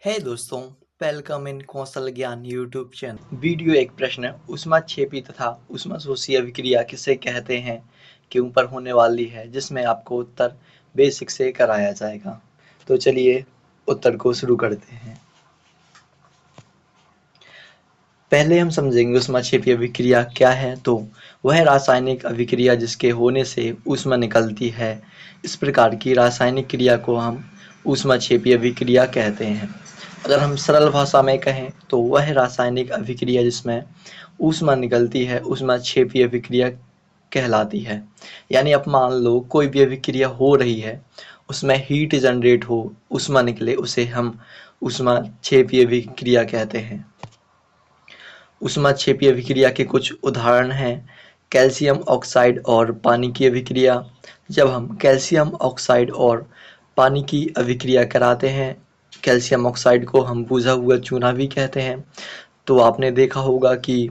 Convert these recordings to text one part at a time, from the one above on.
है दोस्तों, welcome in कौशल ज्ञान यूट्यूब चैनल। वीडियो एक प्रश्न ऊष्माक्षेपी तथा ऊष्माशोषी अभिक्रिया किसे कहते हैं के ऊपर होने वाली है, जिसमें आपको उत्तर बेसिक से कराया जाएगा। तो चलिए उत्तर को शुरू करते हैं। पहले हम समझेंगे ऊष्माक्षेपी अभिक्रिया क्या है। तो वह रासायनिक अभिक्रिया जिसके होने से ऊष्मा निकलती है। इस प्रकार की रासायनिक क्रिया को हम ऊष्माक्षेपी अभिक्रिया कहते हैं। अगर हम सरल भाषा में कहें तो वह रासायनिक अभिक्रिया जिसमें ऊष्मा निकलती है ऊष्माक्षेपी अभिक्रिया कहलाती है। यानी अब मान लो कोई भी अभिक्रिया हो रही है, उसमें हीट जनरेट हो, ऊष्मा निकले, उसे हम ऊष्माक्षेपी अभिक्रिया कहते हैं। ऊष्माक्षेपी अभिक्रिया के कुछ उदाहरण हैं कैल्शियम ऑक्साइड और पानी की अभिक्रिया। जब हम कैल्शियम ऑक्साइड और पानी की अभिक्रिया कराते हैं, कैल्शियम ऑक्साइड को हम बुझा हुआ चूना भी कहते हैं, तो आपने देखा होगा कि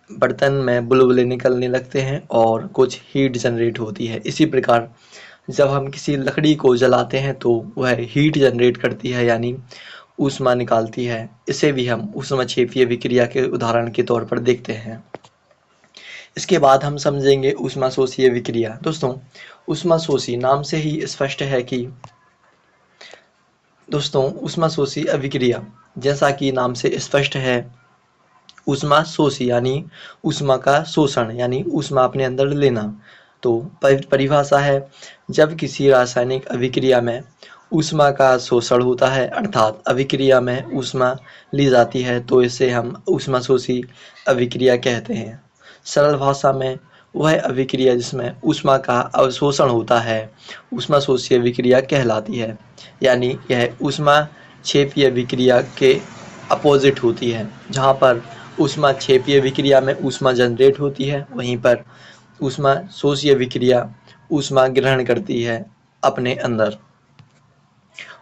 बर्तन में बुलबुले निकलने लगते हैं और कुछ हीट जनरेट होती है। इसी प्रकार जब हम किसी लकड़ी को जलाते हैं तो वह हीट जनरेट करती है, यानी ऊष्मा निकालती है। इसे भी हम ऊष्माक्षेपी अभिक्रिया के उदाहरण के तौर पर देखते हैं। इसके बाद हम समझेंगे ऊष्माशोषी अभिक्रिया। दोस्तों, ऊष्माशोषी नाम से ही स्पष्ट है कि ऊष्माशोषी अभिक्रिया जैसा कि नाम से स्पष्ट है, ऊष्माशोषी यानी ऊष्मा का शोषण, यानी ऊष्मा अपने अंदर लेना। तो परिभाषा है, जब किसी रासायनिक अभिक्रिया में ऊष्मा का शोषण होता है, अर्थात अभिक्रिया में ऊष्मा ली जाती है, तो इसे हम ऊष्माशोषी अभिक्रिया कहते हैं। सरल भाषा में वह अभिक्रिया जिसमें ऊष्मा का अवशोषण होता है ऊष्माशोषी अभिक्रिया कहलाती है। यानी यह ऊष्माक्षेपी अभिक्रिया के अपोजिट होती है। जहाँ पर ऊष्माक्षेपी अभिक्रिया में ऊष्मा जनरेट होती है, वहीं पर ऊष्माशोषी अभिक्रिया ऊष्मा ग्रहण करती है अपने अंदर।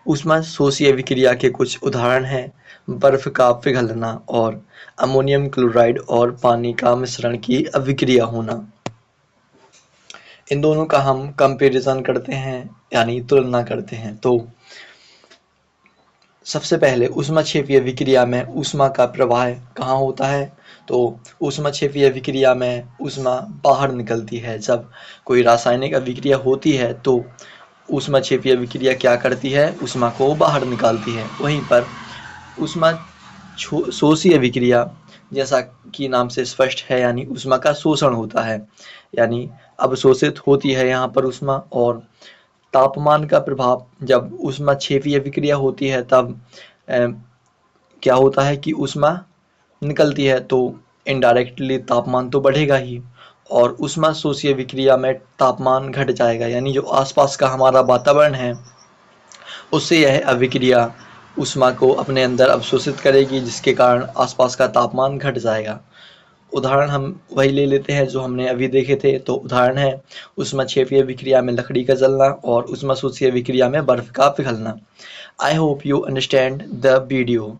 ऊष्माशोषी अभिक्रिया के कुछ उदाहरण हैं बर्फ का पिघलना और अमोनियम क्लोराइड और पानी का मिश्रण की अभिक्रिया होना। इन दोनों का हम कंपैरिजन करते हैं, यानी तुलना करते हैं। तो सबसे पहले ऊष्माक्षेपी अभिक्रिया में ऊष्मा का प्रवाह कहाँ होता है। तो ऊष्माक्षेपी अभिक्रिया में ऊष्मा बाहर निकलती है। जब कोई रासायनिक अभिक्रिया होती है तो ऊष्माक्षेपी अभिक्रिया क्या करती है, ऊष्मा को बाहर निकालती है। वहीं पर ऊष्माशोषी अभिक्रिया जैसा कि नाम से स्पष्ट है, यानी ऊष्मा का शोषण होता है, यानी अवशोषित होती है यहाँ पर ऊष्मा। और तापमान का प्रभाव, जब ऊष्माक्षेपी अभिक्रिया होती है तब क्या होता है कि ऊष्मा निकलती है, तो इनडायरेक्टली तापमान तो बढ़ेगा ही, और ऊष्माशोषी अभिक्रिया में तापमान घट जाएगा, यानी जो आसपास का हमारा वातावरण है उससे यह अभिक्रिया ऊष्मा को अपने अंदर अवशोषित करेगी, जिसके कारण आसपास का तापमान घट जाएगा। उदाहरण हम वही ले लेते हैं जो हमने अभी देखे थे। तो उदाहरण है ऊष्माक्षेपी अभिक्रिया में लकड़ी का जलना और ऊष्माशोषी अभिक्रिया में बर्फ का पिघलना। I hope you understand the video.